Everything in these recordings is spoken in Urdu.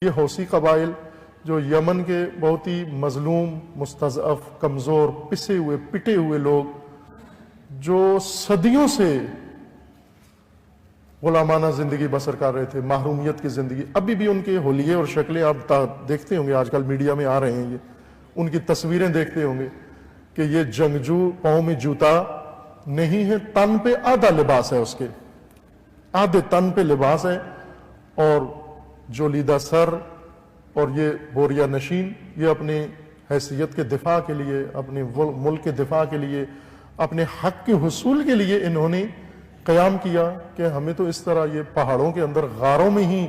یہ حوثی قبائل جو یمن کے بہت ہی مظلوم، مستضعف، کمزور، پسے ہوئے، پٹے ہوئے لوگ جو صدیوں سے غلامانہ زندگی بسر کر رہے تھے، محرومیت کی زندگی، ابھی بھی ان کے حلیے اور شکلیں آپ دیکھتے ہوں گے، آج کل میڈیا میں آ رہے ہیں، یہ ان کی تصویریں دیکھتے ہوں گے کہ یہ جنگجو پاؤں میں جوتا نہیں ہے، تن پہ آدھا لباس ہے، اس کے آدھے تن پہ لباس ہے، اور جولیدہ سر اور یہ بوریا نشین، یہ اپنی حیثیت کے دفاع کے لیے، اپنے ملک کے دفاع کے لیے، اپنے حق کے حصول کے لیے انہوں نے قیام کیا کہ ہمیں تو اس طرح یہ پہاڑوں کے اندر غاروں میں ہی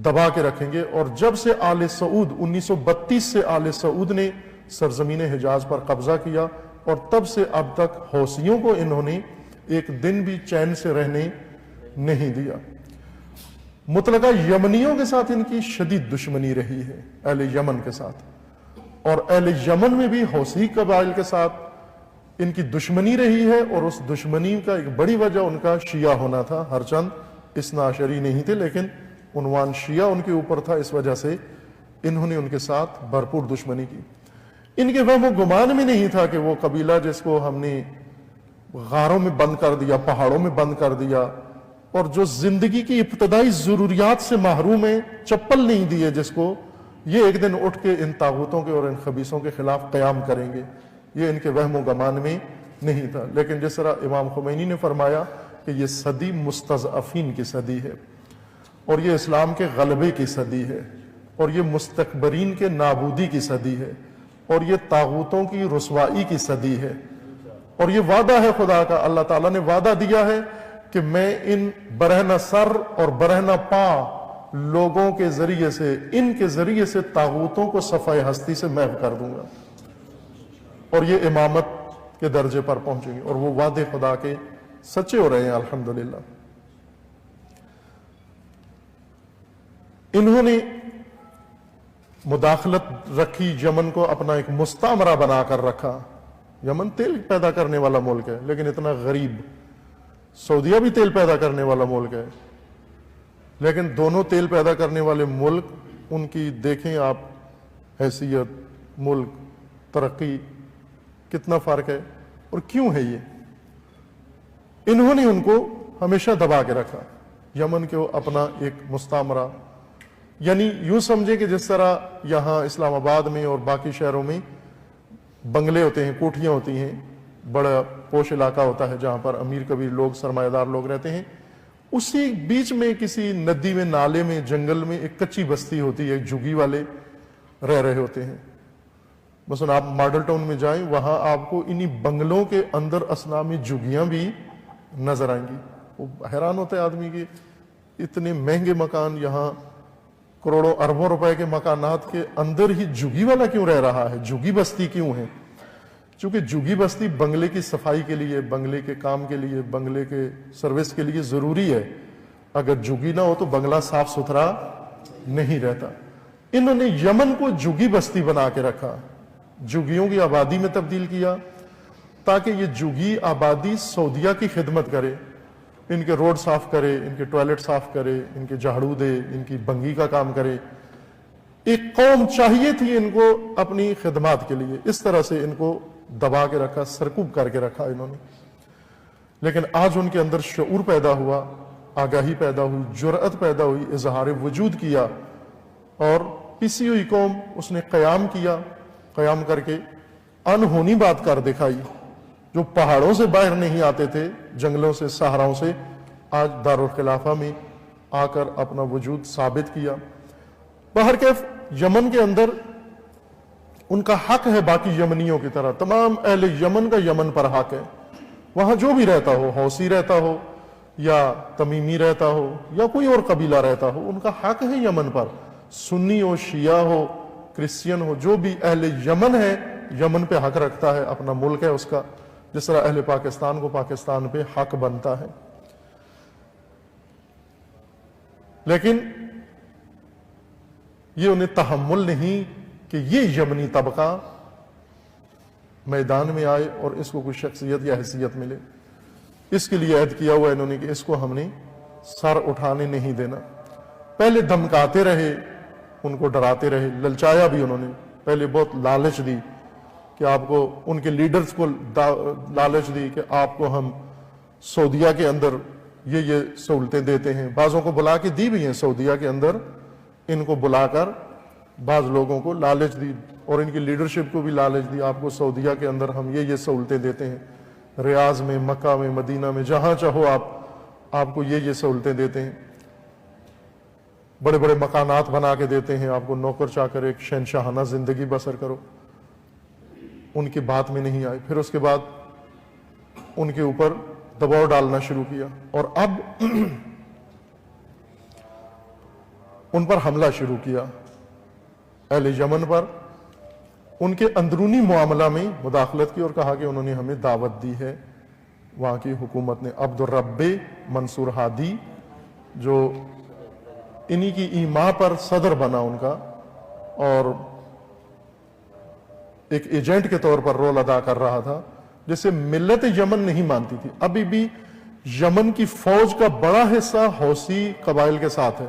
دبا کے رکھیں گے۔ اور جب سے آل سعود 1932 سے آل سعود نے سرزمین حجاز پر قبضہ کیا، اور تب سے اب تک حوثیوں کو انہوں نے ایک دن بھی چین سے رہنے نہیں دیا۔ مطلقہ یمنیوں کے ساتھ ان کی شدید دشمنی رہی ہے، اہل یمن کے ساتھ، اور اہل یمن میں بھی حوثی قبائل کے ساتھ ان کی دشمنی رہی ہے، اور اس دشمنی کا ایک بڑی وجہ ان کا شیعہ ہونا تھا، ہرچند اثنا عشری نہیں تھے، لیکن عنوان شیعہ ان کے اوپر تھا، اس وجہ سے انہوں نے ان کے ساتھ بھرپور دشمنی کی۔ ان کے وہم و گمان میں نہیں تھا کہ وہ قبیلہ جس کو ہم نے غاروں میں بند کر دیا، پہاڑوں میں بند کر دیا، اور جو زندگی کی ابتدائی ضروریات سے محروم ہے، چپل نہیں دیے جس کو، یہ ایک دن اٹھ کے ان طاغوتوں کے اور ان خبیثوں کے خلاف قیام کریں گے، یہ ان کے وہم و گمان میں نہیں تھا۔ لیکن جس طرح امام خمینی نے فرمایا کہ یہ صدی مستضعفین کی صدی ہے، اور یہ اسلام کے غلبے کی صدی ہے، اور یہ مستکبرین کے نابودی کی صدی ہے، اور یہ طاغوتوں کی رسوائی کی صدی ہے، اور یہ وعدہ ہے خدا کا، اللہ تعالیٰ نے وعدہ دیا ہے کہ میں ان برہنہ سر اور برہنہ پا لوگوں کے ذریعے سے، ان کے ذریعے سے طاغوتوں کو صفحہ ہستی سے محو کر دوں گا، اور یہ امامت کے درجے پر پہنچیں گے، اور وہ وعدے خدا کے سچے ہو رہے ہیں الحمدللہ۔ انہوں نے مداخلت رکھی، یمن کو اپنا ایک مستعمرہ بنا کر رکھا۔ یمن تیل پیدا کرنے والا ملک ہے، لیکن اتنا غریب۔ سعودیہ بھی تیل پیدا کرنے والا ملک ہے، لیکن دونوں تیل پیدا کرنے والے ملک، ان کی دیکھیں آپ حیثیت، ملک، ترقی، کتنا فرق ہے، اور کیوں ہے یہ؟ انہوں نے ان کو ہمیشہ دبا کے رکھا، یمن کو اپنا ایک مستعمرہ، یعنی یوں سمجھے کہ جس طرح یہاں اسلام آباد میں اور باقی شہروں میں بنگلے ہوتے ہیں، کوٹھیاں ہوتی ہیں، بڑا پوش علاقہ ہوتا ہے جہاں پر امیر کبیر لوگ، سرمایہ دار لوگ رہتے ہیں، اسی بیچ میں کسی ندی میں، نالے میں، جنگل میں ایک کچی بستی ہوتی ہے، جھگی والے رہ رہے ہوتے ہیں۔ مثلا آپ ماڈل ٹاؤن میں جائیں، وہاں آپ کو انہی بنگلوں کے اندر اسلامی جھگیاں بھی نظر آئیں گی۔ وہ حیران ہوتا ہے آدمی کہ اتنے مہنگے مکان، یہاں کروڑوں اربوں روپے کے مکانات کے اندر ہی جھگی والا کیوں رہ رہا ہے، جھگی بستی کیوں ہے؟ چونکہ جھگی بستی بنگلے کی صفائی کے لیے، بنگلے کے کام کے لیے، بنگلے کے سروس کے لیے ضروری ہے۔ اگر جھگی نہ ہو تو بنگلہ صاف ستھرا نہیں رہتا۔ انہوں نے یمن کو جھگی بستی بنا کے رکھا، جھگیوں کی آبادی میں تبدیل کیا، تاکہ یہ جھگی آبادی سعودیہ کی خدمت کرے، ان کے روڈ صاف کرے، ان کے ٹوائلٹ صاف کرے، ان کے جھاڑو دے، ان کی بنگی کا کام کرے۔ ایک قوم چاہیے تھی ان کو اپنی خدمات کے لیے، اس طرح سے ان کو دبا کے رکھا، سرکوب کر کے رکھا انہوں نے۔ لیکن آج ان کے اندر شعور پیدا ہوا، آگاہی پیدا ہوئی، جرأت پیدا ہوئی، اظہار وجود کیا، اور پسی ہوئی قوم اس نے قیام کیا، قیام کر کے انہونی بات کر دکھائی۔ جو پہاڑوں سے باہر نہیں آتے تھے، جنگلوں سے، صحراؤں سے، آج دارالخلافہ میں آ کر اپنا وجود ثابت کیا۔ بہرکیف یمن کے اندر ان کا حق ہے باقی یمنیوں کی طرح، تمام اہل یمن کا یمن پر حق ہے، وہاں جو بھی رہتا ہو، حوثی رہتا ہو یا تمیمی رہتا ہو یا کوئی اور قبیلہ رہتا ہو، ان کا حق ہے یمن پر، سنی ہو، شیعہ ہو، کرسچین ہو، جو بھی اہل یمن ہے یمن پہ حق رکھتا ہے، اپنا ملک ہے اس کا، جس طرح اہل پاکستان کو پاکستان پہ حق بنتا ہے۔ لیکن یہ انہیں تحمل نہیں کہ یہ یمنی طبقہ میدان میں آئے اور اس کو کوئی شخصیت یا حیثیت ملے۔ اس کے لیے عہد کیا ہوا انہوں نے کہ اس کو ہم نے سر اٹھانے نہیں دینا۔ پہلے دھمکاتے رہے ان کو ڈراتے رہے، للچایا بھی انہوں نے، پہلے بہت لالچ دی کہ آپ کو، ان کے لیڈرز کو لالچ دی کہ آپ کو ہم سعودیہ کے اندر یہ سہولتیں دیتے ہیں، بعضوں کو بلا کے دی بھی ہیں سعودیہ کے اندر، ان کو بلا کر بعض لوگوں کو لالچ دی اور ان کی لیڈرشپ کو بھی لالچ دی، آپ کو سعودیہ کے اندر ہم یہ سہولتیں دیتے ہیں، ریاض میں، مکہ میں، مدینہ میں، جہاں چاہو آپ کو یہ سہولتیں دیتے ہیں، بڑے بڑے مکانات بنا کے دیتے ہیں، آپ کو نوکر چاکر ایک شہنشاہانہ زندگی بسر کرو۔ ان کی بات میں نہیں آئے، پھر اس کے بعد ان کے اوپر دباؤ ڈالنا شروع کیا، اور اب ان پر حملہ شروع کیا، اہل یمن پر، ان کے اندرونی معاملہ میں مداخلت کی اور کہا کہ انہوں نے ہمیں دعوت دی ہے وہاں کی حکومت نے۔ عبد الرب منصور ہادی جو انہی کی ایما پر صدر بنا ان کا، اور ایک ایجنٹ کے طور پر رول ادا کر رہا تھا، جسے ملت یمن نہیں مانتی تھی۔ ابھی بھی یمن کی فوج کا بڑا حصہ حوثی قبائل کے ساتھ ہے،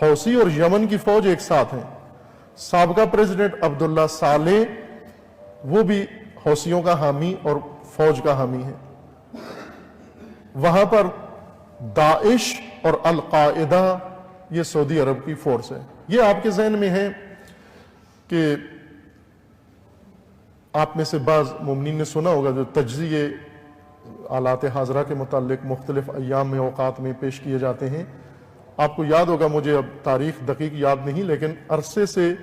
حوثی اور یمن کی فوج ایک ساتھ ہیں۔ سابقہ پریزیڈنٹ عبداللہ صالح وہ بھی حوثیوں کا حامی اور فوج کا حامی ہے۔ وہاں پر داعش اور القاعدہ یہ سعودی عرب کی فورس ہے۔ یہ آپ کے ذہن میں ہے کہ آپ میں سے بعض مومنین نے سنا ہوگا جو تجزیے آلات حاضرہ کے متعلق مختلف ایام میں، اوقات میں پیش کیے جاتے ہیں۔ آپ کو یاد ہوگا، مجھے اب تاریخ دقیق یاد نہیں، لیکن عرصے سے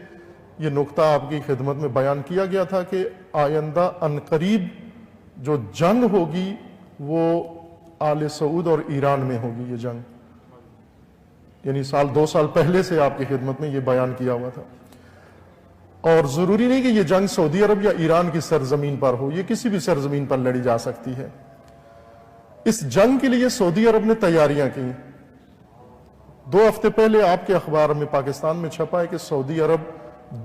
یہ نقطہ آپ کی خدمت میں بیان کیا گیا تھا کہ آئندہ عنقریب جو جنگ ہوگی وہ آل سعود اور ایران میں ہوگی۔ یہ جنگ یعنی 2 سال پہلے سے آپ کی خدمت میں یہ بیان کیا ہوا تھا، اور ضروری نہیں کہ یہ جنگ سعودی عرب یا ایران کی سرزمین پر ہو، یہ کسی بھی سرزمین پر لڑی جا سکتی ہے۔ اس جنگ کے لیے سعودی عرب نے تیاریاں کی۔ 2 ہفتے پہلے آپ کے اخبار میں پاکستان میں چھپا ہے کہ سعودی عرب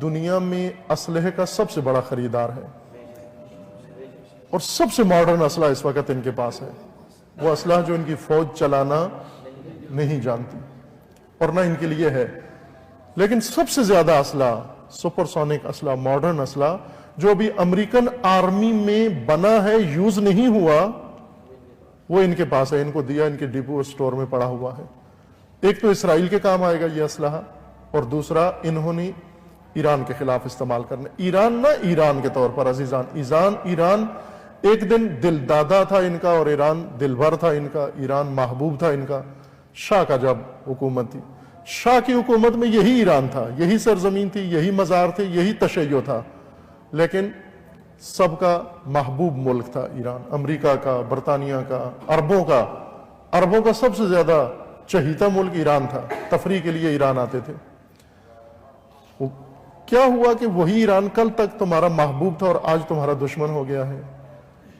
دنیا میں اسلحے کا سب سے بڑا خریدار ہے، اور سب سے ماڈرن اسلحہ اس وقت ان کے پاس ہے، وہ اسلحہ جو ان کی فوج چلانا نہیں جانتی اور نہ ان کے لیے ہے۔ لیکن سب سے زیادہ اسلحہ، سپر سونک اسلحہ، ماڈرن اسلحہ جو ابھی امریکن آرمی میں بنا ہے، یوز نہیں ہوا، وہ ان کے پاس ہے، ان کو دیا، ان کے ڈپو سٹور میں پڑا ہوا ہے۔ ایک تو اسرائیل کے کام آئے گا یہ اسلحہ، اور دوسرا انہوں نے ایران کے خلاف استعمال کرنا۔ ایران نہ ایران کے طور پر عزیزان، ایران ایک دن دل دادا تھا ان کا، اور ایران دل بھر تھا ان کا، ایران محبوب تھا ان کا۔ شاہ کا جب حکومت تھی، شاہ کی حکومت میں یہی ایران تھا، یہی سرزمین تھی، یہی مزار تھے، یہی تشیع تھا، لیکن سب کا محبوب ملک تھا ایران، امریکہ کا، برطانیہ کا، عربوں کا سب سے زیادہ چہیتا ملک ایران تھا، تفریح کے لیے ایران آتے تھے۔ کیا ہوا کہ وہی ایران کل تک تمہارا محبوب تھا اور آج تمہارا دشمن ہو گیا ہے؟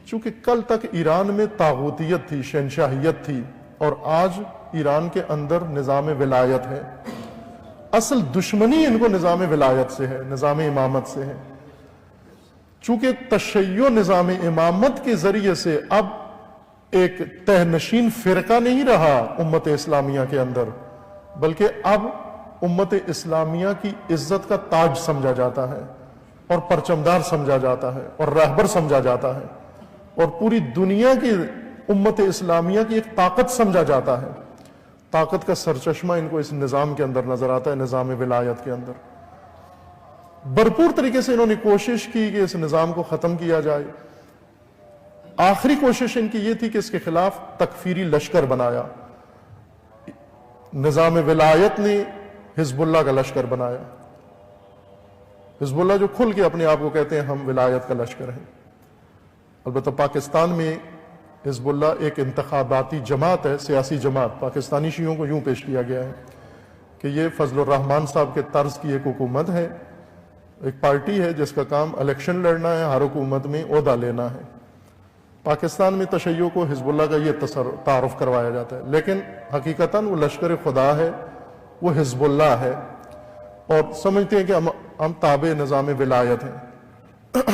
چونکہ کل تک ایران میں طاغوتیت تھی، شہنشاہیت تھی، اور آج ایران کے اندر نظام ولایت ہے۔ اصل دشمنی ان کو نظام ولایت سے ہے، نظام امامت سے ہے۔ چونکہ تشیع نظام امامت کے ذریعے سے اب ایک تہ نشین فرقہ نہیں رہا امت اسلامیہ کے اندر، بلکہ اب امت اسلامیہ کی عزت کا تاج سمجھا جاتا ہے، اور پرچمدار سمجھا جاتا ہے، اور رہبر سمجھا جاتا ہے، اور پوری دنیا کی امت اسلامیہ کی ایک طاقت سمجھا جاتا ہے۔ طاقت کا سرچشمہ ان کو اس نظام کے اندر نظر آتا ہے، نظام ولایت کے اندر۔ بھرپور طریقے سے انہوں نے کوشش کی کہ اس نظام کو ختم کیا جائے۔ آخری کوشش ان کی یہ تھی کہ اس کے خلاف تکفیری لشکر بنایا۔ نظام ولایت نے حزب اللہ کا لشکر بنایا، حزب اللہ جو کھل کے اپنے آپ کو کہتے ہیں ہم ولایت کا لشکر ہیں۔ البتہ پاکستان میں حزب اللہ ایک انتخاباتی جماعت ہے، سیاسی جماعت۔ پاکستانی شیعوں کو یوں پیش کیا گیا ہے کہ یہ فضل الرحمان صاحب کے طرز کی ایک حکومت ہے، ایک پارٹی ہے جس کا کام الیکشن لڑنا ہے، ہر حکومت میں عہدہ لینا ہے۔ پاکستان میں تشیع کو حزب اللہ کا یہ تعارف کروایا جاتا ہے، لیکن حقیقتاً وہ لشکر خدا ہے، وہ حزب اللہ ہے، اور سمجھتے ہیں کہ ہم تابع نظام ولایت ہیں۔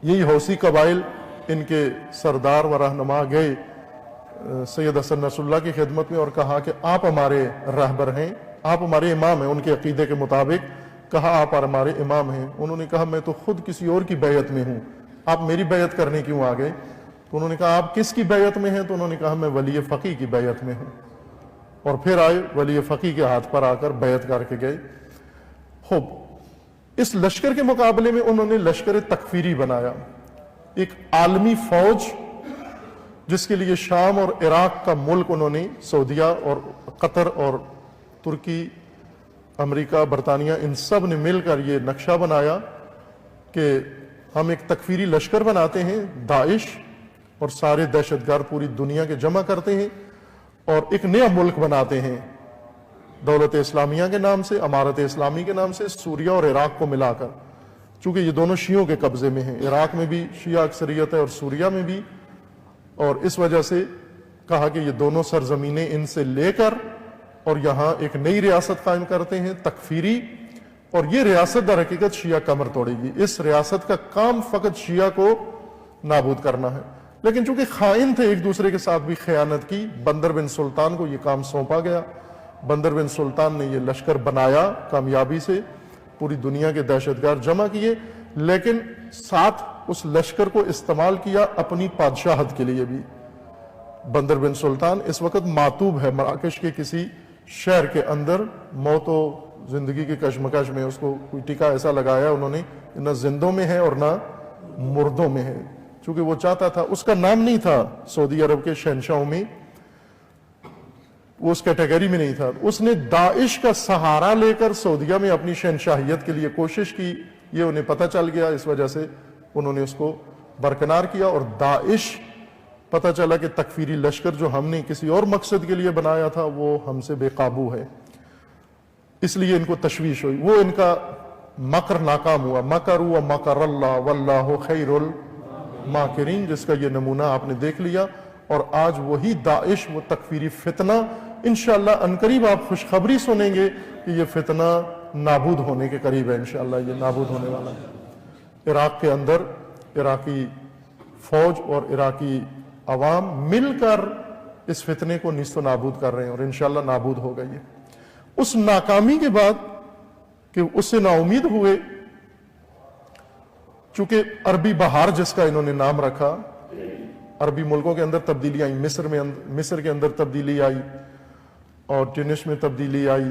یہی حوثی قبائل ان کے سردار و رہنما گئے سید حسن نصر اللہ کی خدمت میں اور کہا کہ آپ ہمارے رہبر ہیں، آپ ہمارے امام ہیں، ان کے عقیدے کے مطابق کہا آپ ہمارے امام ہیں. انہوں نے کہا میں تو خود کسی اور کی بیعت میں ہوں، آپ میری بیعت کرنے کیوں آ گئے؟ تو انہوں نے کہا آپ کس کی بیعت میں ہیں؟ تو انہوں نے کہا میں ولی فقی کی بیعت میں ہوں. اور پھر آئے ولی فقی کے ہاتھ پر آ کر بیعت کر کے گئے. خوب، اس لشکر کے مقابلے میں انہوں نے لشکر تکفیری بنایا، ایک عالمی فوج جس کے لیے شام اور عراق کا ملک انہوں نے، سعودیہ اور قطر اور ترکی، امریکہ، برطانیہ، ان سب نے مل کر یہ نقشہ بنایا کہ ہم ایک تکفیری لشکر بناتے ہیں، داعش اور سارے دہشت گرد پوری دنیا کے جمع کرتے ہیں اور ایک نیا ملک بناتے ہیں دولت اسلامیہ کے نام سے، امارت اسلامی کے نام سے، سوریہ اور عراق کو ملا کر، چونکہ یہ دونوں شیعوں کے قبضے میں ہیں، عراق میں بھی شیعہ اکثریت ہے اور سوریہ میں بھی، اور اس وجہ سے کہا کہ یہ دونوں سرزمینیں ان سے لے کر اور یہاں ایک نئی ریاست قائم کرتے ہیں تکفیری، اور یہ ریاست در حقیقت شیعہ کمر توڑے گی. اس ریاست کا کام فقط شیعہ کو نابود کرنا ہے. لیکن چونکہ خائن تھے، ایک دوسرے کے ساتھ بھی خیانت کی، بندر بن سلطان کو یہ کام سونپا گیا. بندر بن سلطان نے یہ لشکر بنایا کامیابی سے، پوری دنیا کے دہشت گرد جمع کیے، لیکن ساتھ اس لشکر کو استعمال کیا اپنی بادشاہت کے لیے بھی. بندر بن سلطان اس وقت معتوب ہے مراکش کے کسی شہر کے اندر، موت و زندگی کے کشمکش میں اس کو کوئی ٹکا ایسا لگایا انہوں نے، نہ زندوں میں ہے اور نہ مردوں میں ہے. چونکہ وہ چاہتا تھا، اس کا نام نہیں تھا سعودی عرب کے شہنشاہوں میں، وہ اس کیٹیگری میں نہیں تھا. اس نے داعش کا سہارا لے کر سعودیہ میں اپنی شہنشاہیت کے لیے کوشش کی، یہ انہیں پتہ چل گیا، اس وجہ سے انہوں نے اس کو برکنار کیا. اور داعش، پتہ چلا کہ تکفیری لشکر جو ہم نے کسی اور مقصد کے لیے بنایا تھا وہ ہم سے بے قابو ہے، اس لیے ان کو تشویش ہوئی. وہ ان کا مکر ناکام ہوا. مکروا مکر اللہ واللہ خیر الماکرین، جس کا یہ نمونہ آپ نے دیکھ لیا. اور آج وہی داعش، وہ تکفیری فتنہ، انشاءاللہ عنقریب آپ خوشخبری سنیں گے کہ یہ فتنہ نابود ہونے کے قریب ہے. انشاءاللہ یہ نابود ہونے والا ہے. عراق کے اندر عراقی فوج اور عراقی عوام مل کر اس فتنے کو نیست و نابود کر رہے ہیں، اور انشاءاللہ نابود ہوگا. یہ اس ناکامی کے بعد کہ اس سے نا امید ہوئے، چونکہ عربی بہار جس کا انہوں نے نام رکھا، عربی ملکوں کے اندر تبدیلی آئی، مصر کے اندر تبدیلی آئی، اور ٹینس میں تبدیلی آئی،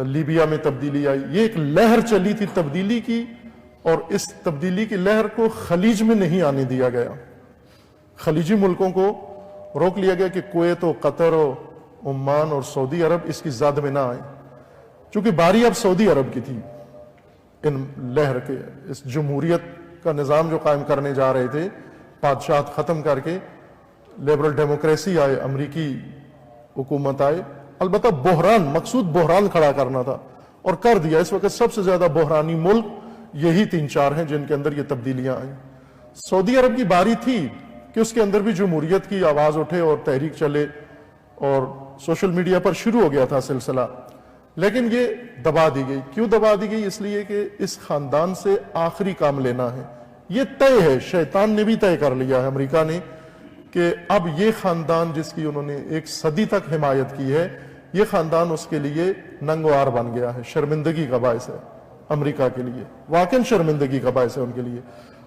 لیبیا میں تبدیلی آئی. یہ ایک لہر چلی تھی تبدیلی کی، اور اس تبدیلی کی لہر کو خلیج میں نہیں آنے دیا گیا. خلیجی ملکوں کو روک لیا گیا کہ کویت و قطر و عمان اور سعودی عرب اس کی زد میں نہ آئیں، چونکہ باری اب سعودی عرب کی تھی ان لہر کے. اس جمہوریت کا نظام جو قائم کرنے جا رہے تھے، بادشاہت ختم کر کے لیبرل ڈیموکریسی آئے، امریکی حکومت آئے. البتہ بحران، مقصود بحران کھڑا کرنا تھا، اور کر دیا. اس وقت سب سے زیادہ بحرانی ملک یہی 3-4 ہیں جن کے اندر یہ تبدیلیاں آئیں. سعودی عرب کی باری تھی کہ اس کے اندر بھی جمہوریت کی آواز اٹھے اور تحریک چلے، اور سوشل میڈیا پر شروع ہو گیا تھا سلسلہ، لیکن یہ دبا دی گئی. کیوں دبا دی گئی؟ اس لیے کہ اس خاندان سے آخری کام لینا ہے. یہ طے ہے، شیطان نے بھی طے کر لیا ہے، امریکہ نے، کہ اب یہ خاندان جس کی انہوں نے 1 صدی تک حمایت کی ہے، یہ خاندان اس کے لیے ننگوار بن گیا ہے. شرمندگی کا باعث ہے امریکہ کے لیے، واقعاً شرمندگی کا باعث ہے ان کے لیے.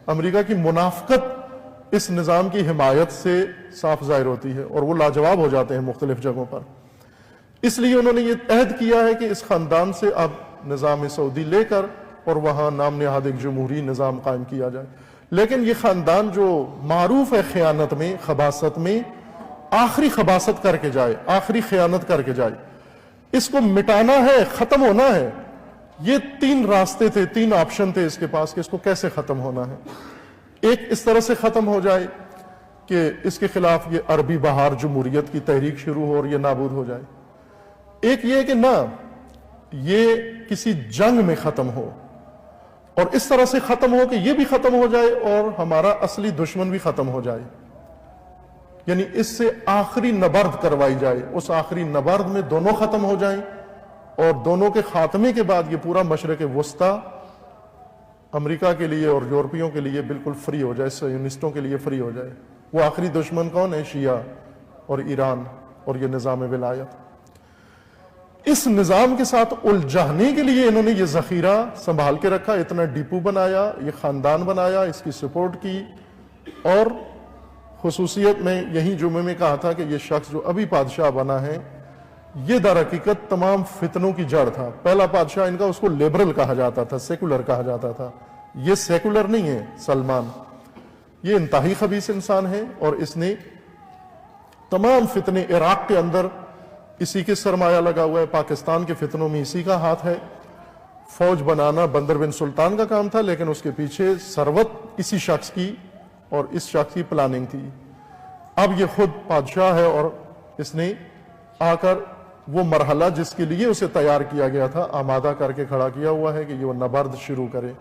امریکہ کی منافقت اس نظام کی حمایت سے صاف ظاہر ہوتی ہے، اور وہ لاجواب ہو جاتے ہیں مختلف جگہوں پر. اس لیے انہوں نے یہ عہد کیا ہے کہ اس خاندان سے اب نظام سعودی لے کر اور وہاں نام نہاد ایک جمہوری نظام قائم کیا جائے. لیکن یہ خاندان جو معروف ہے خیانت میں، خباثت میں، آخری خباثت کر کے جائے، آخری خیانت کر کے جائے، اس کو مٹانا ہے، ختم ہونا ہے. یہ 3 راستے تھے، 3 آپشن تھے اس کے پاس کہ اس کو کیسے ختم ہونا ہے. ایک اس طرح سے ختم ہو جائے کہ اس کے خلاف یہ عربی بہار جمہوریت کی تحریک شروع ہو اور یہ نابود ہو جائے. ایک یہ کہ نہ، یہ کسی جنگ میں ختم ہو، اور اس طرح سے ختم ہو کہ یہ بھی ختم ہو جائے اور ہمارا اصلی دشمن بھی ختم ہو جائے. یعنی اس سے آخری نبرد کروائی جائے. اس آخری نبرد میں دونوں ختم ہو جائیں، اور دونوں کے خاتمے کے بعد یہ پورا مشرق وسطیٰ امریکہ کے لیے اور یورپیوں کے لیے بالکل فری ہو جائے، صہیونسٹوں کے لیے فری ہو جائے. وہ آخری دشمن کون ہے؟ شیعہ اور ایران اور یہ نظام ولایت. اس نظام کے ساتھ الجھانے کے لیے انہوں نے یہ ذخیرہ سنبھال کے رکھا، اتنا ڈپو بنایا، یہ خاندان بنایا، اس کی سپورٹ کی. اور خصوصیت میں یہی جمعے میں کہا تھا کہ یہ شخص جو ابھی بادشاہ بنا ہے یہ در حقیقت تمام فتنوں کی جڑ تھا. پہلا بادشاہ ان کا، اس کو لیبرل کہا جاتا تھا، سیکولر کہا جاتا تھا. یہ سیکولر نہیں ہے سلمان، یہ انتہائی خبیث انسان ہے، اور اس نے تمام فتنے عراق کے اندر اسی کے سرمایہ لگا ہوا ہے، پاکستان کے فتنوں میں اسی کا ہاتھ ہے. فوج بنانا بندر بن سلطان کا کام تھا، لیکن اس کے پیچھے ثروت اسی شخص کی اور اس شخص کی پلاننگ تھی. اب یہ خود بادشاہ ہے اور اس نے آ کر وہ مرحلہ جس کے لیے اسے تیار کیا گیا تھا آمادہ کر کے کھڑا کیا ہوا ہے کہ یہ نبرد شروع کرے.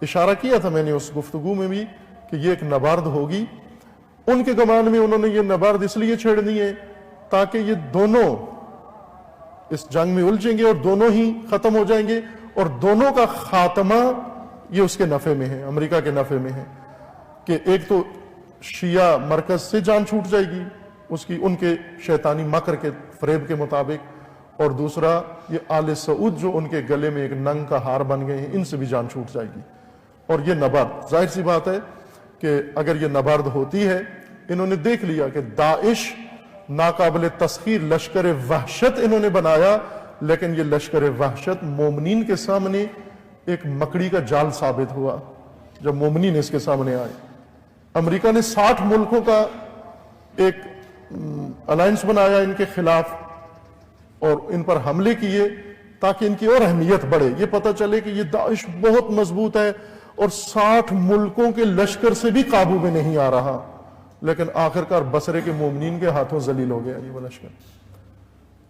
اشارہ کیا تھا میں نے اس گفتگو میں بھی کہ یہ ایک نبرد ہوگی. ان کے گمان میں انہوں نے یہ نبرد اس لیے چھیڑنی ہے تاکہ یہ دونوں اس جنگ میں الجھیں گے اور دونوں ہی ختم ہو جائیں گے، اور دونوں کا خاتمہ یہ اس کے نفع میں ہے، امریکہ کے نفع میں ہے. کہ ایک تو شیعہ مرکز سے جان چھوٹ جائے گی اس کی، ان کے شیطانی مکر کے فریب کے مطابق، اور دوسرا یہ آل سعود جو ان کے گلے میں ایک ننگ کا ہار بن گئے ہیں، ان سے بھی جان چھوٹ جائے گی. اور یہ نبرد ظاہر سی بات ہے کہ اگر یہ نبرد ہوتی ہے، انہوں نے دیکھ لیا کہ داعش ناقابل تسخیر لشکر وحشت انہوں نے بنایا، لیکن یہ لشکر وحشت مومنین کے سامنے ایک مکڑی کا جال ثابت ہوا جب مومنین اس کے سامنے آئے. امریکہ نے 60 ملکوں کا ایک الائنس بنایا ان کے خلاف اور ان پر حملے کیے تاکہ ان کی اور اہمیت بڑھے. یہ پتہ چلے کہ یہ داعش بہت مضبوط ہے اور 60 ملکوں کے لشکر سے بھی قابو میں نہیں آ رہا، لیکن آخرکار بصرے کے مومنین کے ہاتھوں ذلیل ہو گیا یہ وہ لشکر.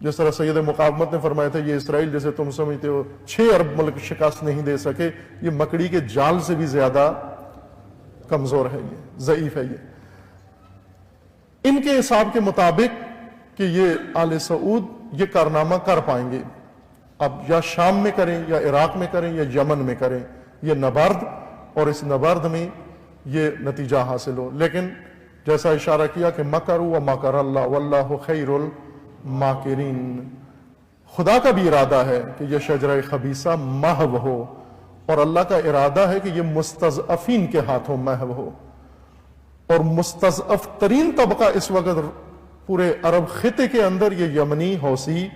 جس طرح سید مقاومت نے فرمایا تھا، یہ اسرائیل جیسے تم سمجھتے ہو 6 ارب ملک شکست نہیں دے سکے، یہ مکڑی کے جال سے بھی زیادہ کمزور ہے، یہ ضعیف ہے. یہ ان کے حساب کے مطابق کہ یہ آل سعود یہ کارنامہ کر پائیں گے، اب یا شام میں کریں یا عراق میں کریں یا یمن میں کریں، یہ نبرد، اور اس نبرد میں یہ نتیجہ حاصل ہو. لیکن جیسا اشارہ کیا کہ مکروا ومکر اللہ واللہ خیر الماکرین، خدا کا بھی ارادہ ہے کہ یہ شجرہ خبیثہ محو ہو، اور اللہ کا ارادہ ہے کہ یہ مستضعفین کے ہاتھوں محو ہو. اور مستضعف ترین طبقہ اس وقت پورے عرب خطے کے اندر یہ یمنی حوثی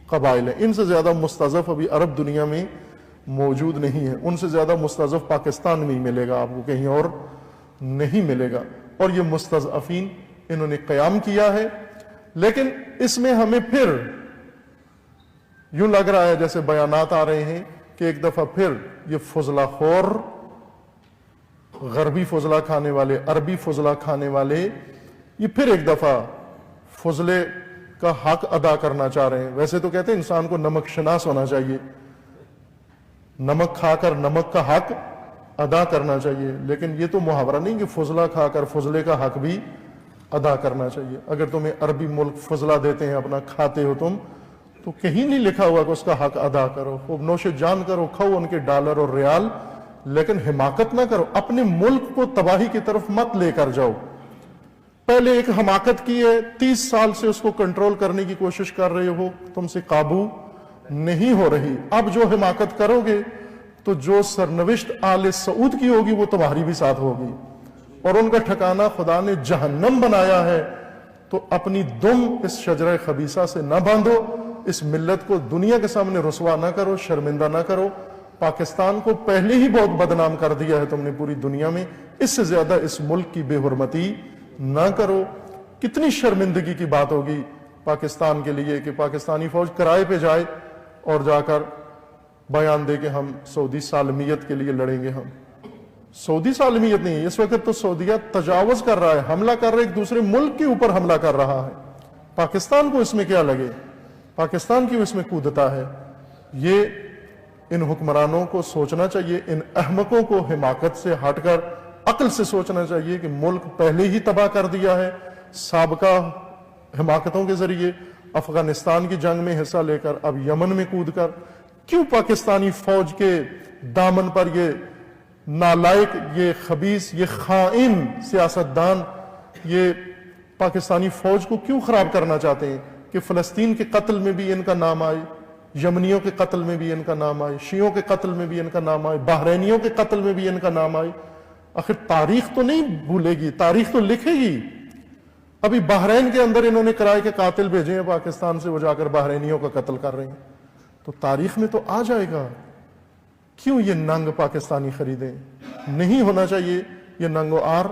قبائل ہیں. ان سے زیادہ مستضعف ابھی عرب دنیا میں موجود نہیں ہے. ان سے زیادہ مستضعف پاکستان میں ہی ملے گا، آپ کو کہیں اور نہیں ملے گا. اور یہ مستضعفین انہوں نے قیام کیا ہے. لیکن اس میں ہمیں پھر یوں لگ رہا ہے جیسے بیانات آ رہے ہیں کہ ایک دفعہ پھر یہ فضلہ خور، غربی فضلہ کھانے والے، عربی فضلہ کھانے والے، یہ پھر ایک دفعہ فضلے کا حق ادا کرنا چاہ رہے ہیں. ویسے تو کہتے ہیں انسان کو نمک شناس ہونا چاہیے، نمک کھا کر نمک کا حق ادا کرنا چاہیے، لیکن یہ تو محاورہ نہیں کہ فضلہ کھا کر فضلے کا حق بھی ادا کرنا چاہیے. اگر تمہیں عربی ملک فضلہ دیتے ہیں، اپنا کھاتے ہو تم، تو کہیں نہیں لکھا ہوا کہ اس کا حق ادا کرو، خوب نوش جان کرو، کھاؤ ان کے ڈالر اور ریال، لیکن حماقت نہ کرو. اپنے ملک کو تباہی کی طرف مت لے کر جاؤ. پہلے ایک حماقت کی ہے، 30 سال سے اس کو کنٹرول کرنے کی کوشش کر رہے ہو، تم سے قابو نہیں ہو رہی. اب جو حماقت کرو گے تو جو سرنوشت آل سعود کی ہوگی وہ تمہاری بھی ساتھ ہوگی، اور ان کا ٹھکانہ خدا نے جہنم بنایا ہے. تو اپنی دم اس شجرہ خبیثہ سے نہ باندھو، اس ملت کو دنیا کے سامنے رسوا نہ کرو، شرمندہ نہ کرو. پاکستان کو پہلے ہی بہت بدنام کر دیا ہے تم نے پوری دنیا میں، اس سے زیادہ اس ملک کی بے حرمتی نہ کرو. کتنی شرمندگی کی بات ہوگی پاکستان کے لیے کہ پاکستانی فوج کرائے پہ جائے اور جا کر بیان دے کہ ہم سعودی سالمیت کے لیے لڑیں گے. ہم سعودی سالمیت نہیں، اس وقت تو سعودیہ تجاوز کر رہا ہے، حملہ کر رہا ہے، ایک دوسرے ملک کے اوپر حملہ کر رہا ہے. پاکستان کو اس میں کیا لگے؟ پاکستان کیوں اس میں کودتا ہے؟ یہ ان حکمرانوں کو سوچنا چاہیے، ان احمقوں کو حماقت سے ہٹ کر عقل سے سوچنا چاہیے کہ ملک پہلے ہی تباہ کر دیا ہے سابقہ حماقتوں کے ذریعے. افغانستان کی جنگ میں حصہ لے کر اب یمن میں کود کر کیوں پاکستانی فوج کے دامن پر یہ نالائق، یہ خبیث، یہ خائن سیاستدان یہ پاکستانی فوج کو کیوں خراب کرنا چاہتے ہیں کہ فلسطین کے قتل میں بھی ان کا نام آئے؟ یمنیوں کے قتل میں بھی ان کا نام آئے، شیعوں کے قتل میں بھی ان کا نام آئے، بحرینیوں کے قتل میں بھی ان کا نام آئے۔ آخر تاریخ تو نہیں بھولے گی، تاریخ تو لکھے گی۔ ابھی بحرین کے اندر انہوں نے کرائے کے قاتل بھیجے ہیں پاکستان سے، وہ جا کر بحرینیوں کا قتل کر رہے ہیں، تو تاریخ میں تو آ جائے گا۔ کیوں یہ ننگ پاکستانی خریدیں؟ نہیں ہونا چاہیے یہ ننگ و آر۔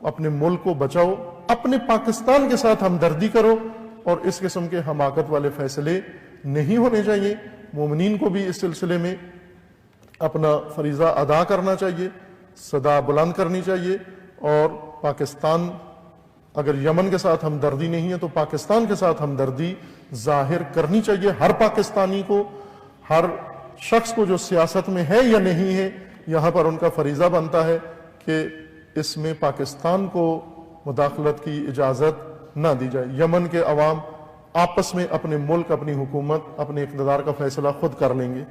اپنے ملک کو بچاؤ، اپنے پاکستان کے ساتھ ہمدردی کرو، اور اس قسم کے حماقت والے فیصلے نہیں ہونے چاہیے۔ مومنین کو بھی اس سلسلے میں اپنا فریضہ ادا کرنا چاہیے، صدا بلند کرنی چاہیے، اور پاکستان اگر یمن کے ساتھ ہمدردی نہیں ہے تو پاکستان کے ساتھ ہمدردی ظاہر کرنی چاہیے ہر پاکستانی کو، ہر شخص کو جو سیاست میں ہے یا نہیں ہے۔ یہاں پر ان کا فریضہ بنتا ہے کہ اس میں پاکستان کو مداخلت کی اجازت نہ دی جائے۔ یمن کے عوام آپس میں اپنے ملک، اپنی حکومت، اپنے اقتدار کا فیصلہ خود کر لیں گے۔